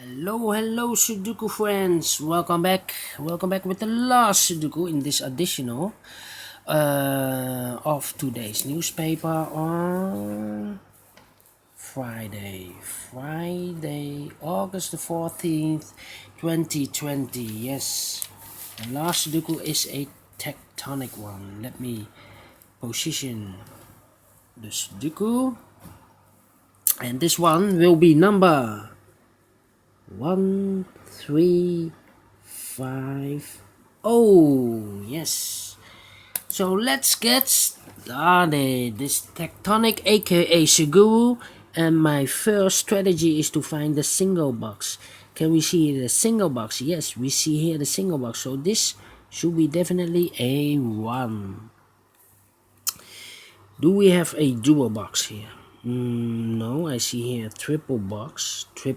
Hello Sudoku friends, welcome back with the last Sudoku in this additional of today's newspaper on Friday, August the 14th 2020. Yes, the last Sudoku is a tectonic one. Let me position the Sudoku, and this one will be number 1, 3, 5. Oh, yes. So let's get started. This Tectonic, a.k.a. Suguru, and my first strategy is to find the single box. Can we see the single box? Yes, we see here the single box. So this should be definitely a 1. Do we have a dual box here? No, I see here triple box. No.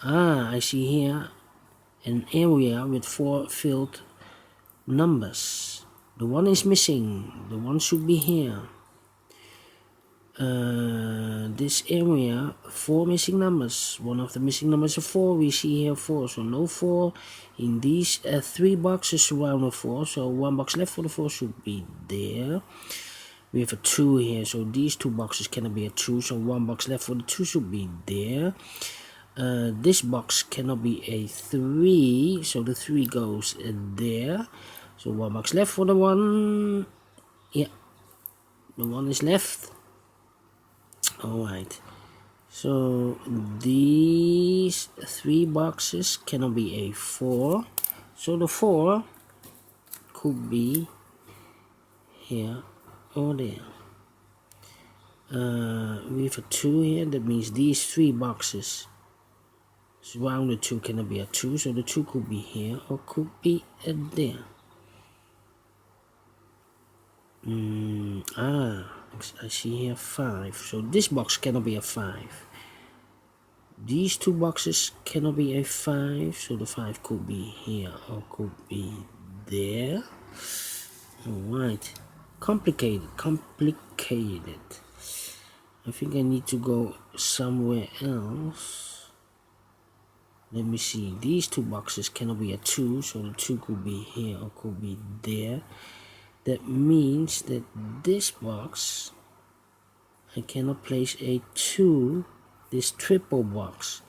I see here an area with 4 filled numbers. The one is missing. The one should be here. This area, 4 missing numbers. One of the missing numbers is 4. We see here 4, so no 4 in these 3 boxes surrounding 4. So 1 box left for the 4 should be there. We have a 2 here, so these 2 boxes cannot be a 2. So 1 box left for the 2 should be there. This box cannot be a 3, so the 3 goes there. So 1 box left for the 1. Yeah, the 1 is left. Alright, so these 3 boxes cannot be a 4, so the 4 could be here or there. We have a 2 here, that means these 3 boxes surrounded 2 cannot be a 2, so the 2 could be here or could be there. I see here 5, so this box cannot be a 5. These 2 boxes cannot be a 5, so the 5 could be here or could be there. Alright, complicated. I think I need to go somewhere else. Let me see, these 2 boxes cannot be a 2, so the 2 could be here or could be there. That means that this box, I cannot place a 2, this triple box.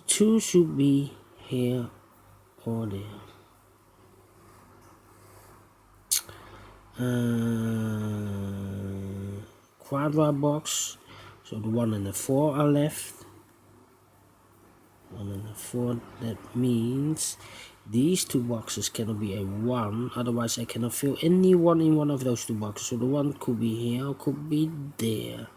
2 should be here or there. Quadra box, so the 1 and the 4 are left. 1 and a 4, that means these 2 boxes cannot be a 1, otherwise I cannot fill any 1 in one of those 2 boxes. So the 1 could be here or could be there.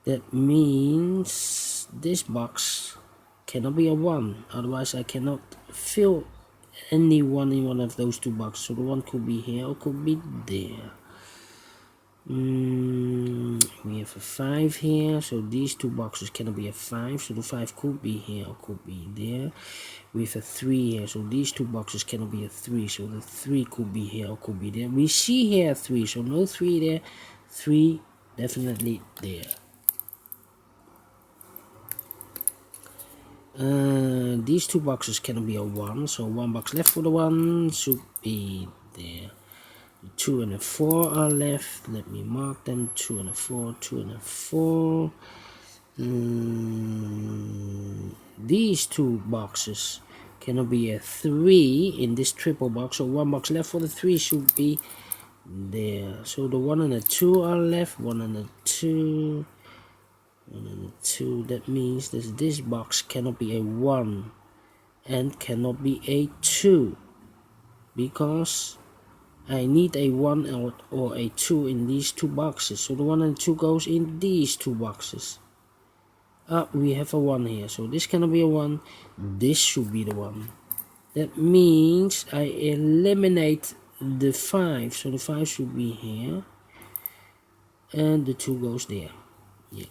That means this box cannot be a 1, otherwise I cannot fill any 1 in one of those 2 boxes. So the 1 could be here or could be there. We have a 5 here, so these 2 boxes cannot be a 5, so the 5 could be here or could be there. We have a 3 here, so these 2 boxes cannot be a 3, so the 3 could be here or could be there. We see here 3, so no 3 there, 3 definitely there. These 2 boxes cannot be a 1, so 1 box left for the 1 should be there. 2 and a 4 are left. Let me mark them. 2 and a 4, 2 and a 4. These 2 boxes cannot be a 3 in this triple box, so 1 box left for the 3 should be there. So the 1 and a 2 are left. 1 and a 2. 1 and a 2. That means that this box cannot be a 1 and cannot be a 2, because I need a 1 or a 2 in these 2 boxes. So the 1 and 2 goes in these 2 boxes. We have a 1 here, so this cannot be a 1. This should be the 1. That means I eliminate the 5, so the 5 should be here, and the 2 goes there. Yeah.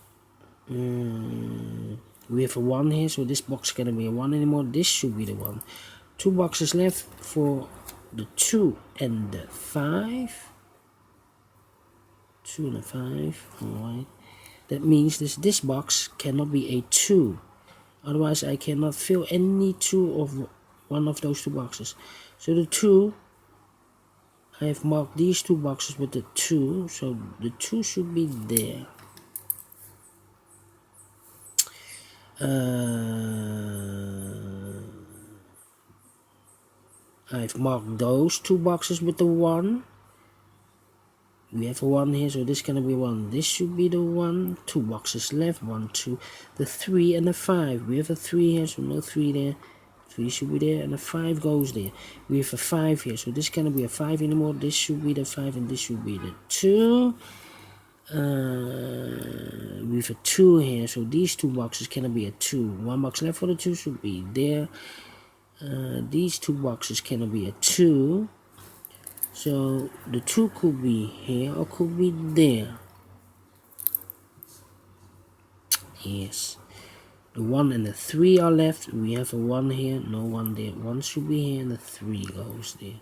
We have a 1 here, so this box cannot be a 1 anymore. This should be the 1. 2 boxes left for the 2 and the 5. 2 and a 5. Alright. That means this box cannot be a 2. Otherwise, I cannot fill any 2 of one of those 2 boxes. So the 2, I have marked these 2 boxes with the 2. So the 2 should be there. I've marked those 2 boxes with the 1. We have a 1 here, so this gonna be 1. This should be the 1. 2 boxes left. 1, 2. The 3 and the 5. We have a 3 here, so no 3 there. 3 should be there, and the 5 goes there. We have a 5 here, so this cannot be a 5 anymore. This should be the 5, and this should be the 2. We have a 2 here, so these 2 boxes cannot be a 2. 1 box left for the 2 should be there. These 2 boxes cannot be a 2. So the 2 could be here or could be there. Yes. The 1 and the 3 are left. We have a 1 here, no 1 there. 1 should be here and the 3 goes there.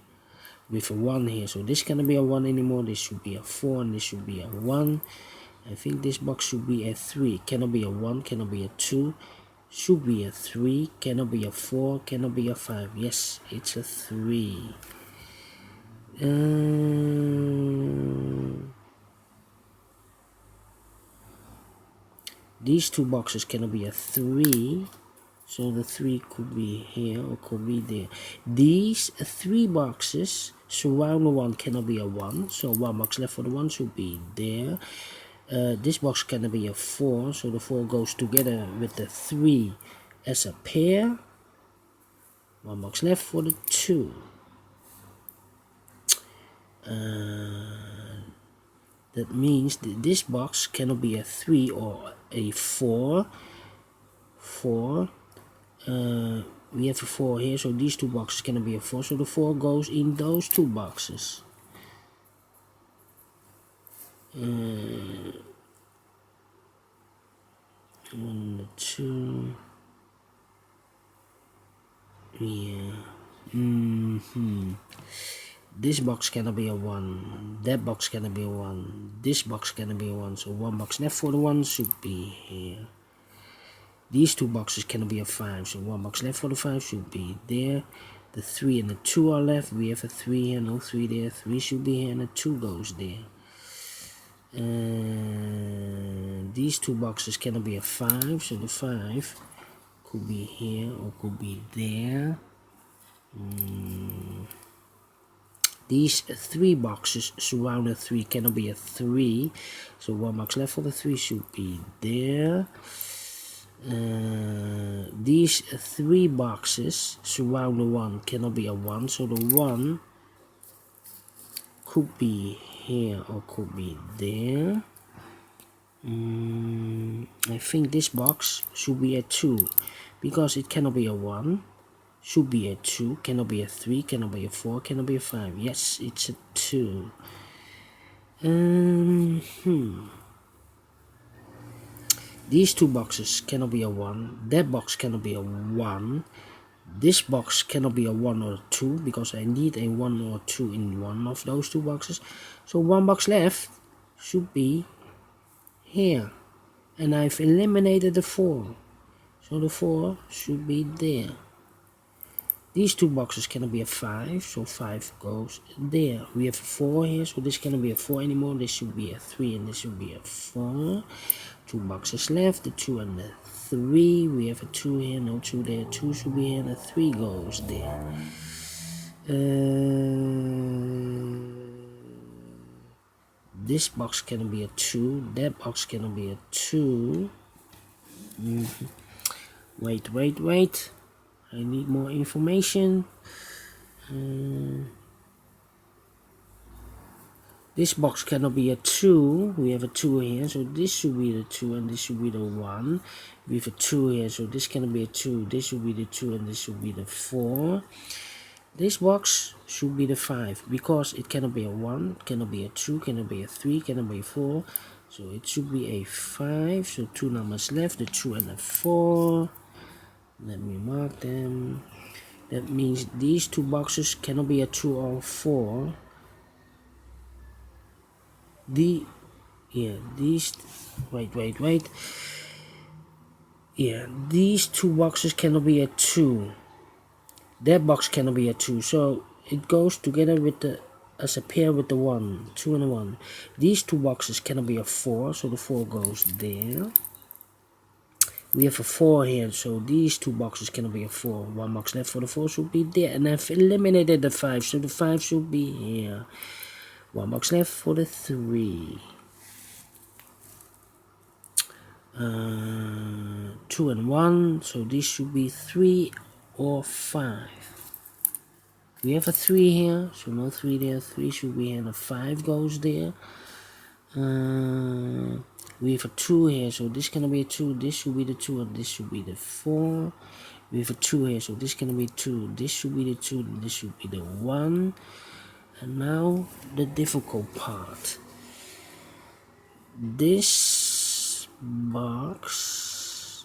We have a 1 here, so this cannot be a 1 anymore. This should be a 4 and this should be a 1. I think this box should be a 3. Cannot be a 1, cannot be a 2. Should be a 3, cannot be a 4, cannot be a 5. Yes, it's a 3. These 2 boxes cannot be a 3, so the 3 could be here or could be there. These 3 boxes surround the 1 cannot be a 1, so 1 box left for the 1 should be there. This box cannot be a 4, so the 4 goes together with the 3 as a pair. 1 box left for the 2. That means that this box cannot be a 3 or a 4. 4. We have a 4 here, so these 2 boxes cannot be a 4, so the 4 goes in those 2 boxes. 1, 2. Yeah. This box cannot be a 1. That box cannot be a 1. This box cannot be a 1. So 1 box left for the 1 should be here. These 2 boxes cannot be a 5. So 1 box left for the 5 should be there. The 3 and the 2 are left. We have a 3 here, no 3 there. 3 should be here and the 2 goes there. These 2 boxes cannot be a 5. So the 5 could be here or could be there. These 3 boxes surround the 3 cannot be a 3. So 1 box left for the 3 should be there. These 3 boxes surround the 1 cannot be a 1. So the 1 could be here or could be there. I think this box should be a 2 because it cannot be a 1. Should be a 2, cannot be a 3, cannot be a 4, cannot be a 5. Yes, it's a 2. These 2 boxes cannot be a 1. That box cannot be a 1. This box cannot be a 1 or a 2 because I need a 1 or 2 in one of those 2 boxes. So 1 box left should be here. And I've eliminated the 4. So the 4 should be there. These 2 boxes cannot be a 5, so 5 goes there. We have a 4 here, so this cannot be a 4 anymore. This should be a 3 and this should be a 4. 2 boxes left, the 2 and the 3. We have a 2 here, no 2 there. 2 should be here and the 3 goes there. This box cannot be a 2. That box cannot be a 2. Wait. I need more information. This box cannot be a 2. We have a 2 here, so this should be the 2 and this should be the 1. We have a 2 here, so this cannot be a 2. This should be the 2 and this should be the 4. This box should be the 5 because it cannot be a 1, cannot be a 2, cannot be a 3, cannot be a 4. So it should be a 5. So 2 numbers left, the 2 and the 4. Let me mark them. That means these 2 boxes cannot be a 2 or 4. Yeah, these, wait. Yeah, these two boxes cannot be a 2. That box cannot be a 2, so it goes together with the, as a pair with the 1, 2 and a 1. These two boxes cannot be a 4, so the 4 goes there. We have a 4 here, so these two boxes cannot be a 4. One box left for the 4 should be there, and I've eliminated the 5, so the 5 should be here. One box left for the 3. 2 and 1, so this should be 3 or 5. We have a 3 here, so no 3 there. 3 should be here, and a 5 goes there. We have a 2 here, so this cannot be a 2. This should be the 2, and this should be the 4. We have a 2 here, so this cannot be 2. This should be the 2, and this should be the 1. And now the difficult part. This box.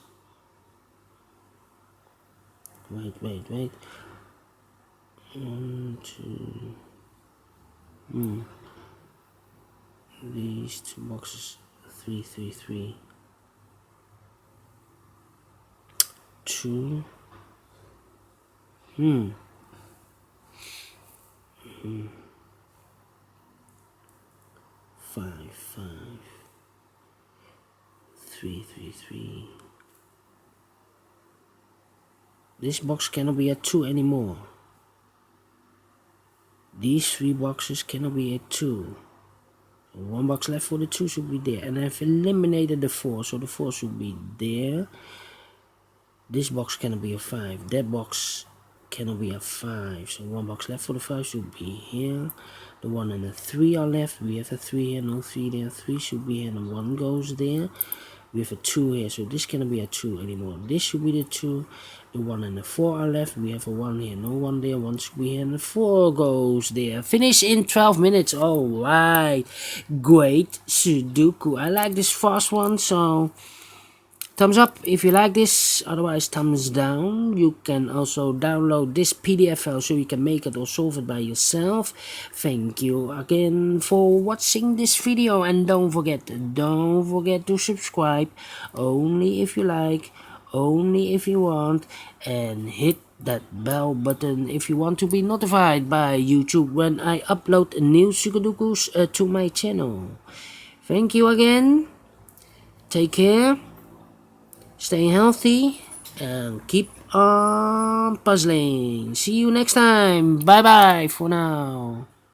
Wait. 1, 2. These two boxes. 3. 2. 5. 3. This box cannot be a 2 anymore. These 3 boxes cannot be a 2. One box left for the 2 should be there, and I've eliminated the 4, so the 4 should be there. This box cannot be a 5. That box cannot be a 5, so one box left for the 5 should be here. The 1 and the 3 are left. We have a 3 here, no 3 there. 3 should be here, and 1 goes there. We have a 2 here, so this cannot be a 2 anymore. This should be the 2. The 1 and the 4 are left. We have a 1 here, no 1 there. 1 should be here, and the 4 goes there. Finish in 12 minutes. Alright. Great Sudoku. I like this fast one, so thumbs up if you like this, otherwise thumbs down. You can also download this PDF file so you can make it or solve it by yourself. Thank you again for watching this video, and don't forget to subscribe, only if you like, only if you want, and hit that bell button if you want to be notified by YouTube when I upload new Sudokus to my channel. Thank you again. Take care. Stay healthy and keep on puzzling. See you next time. Bye bye for now.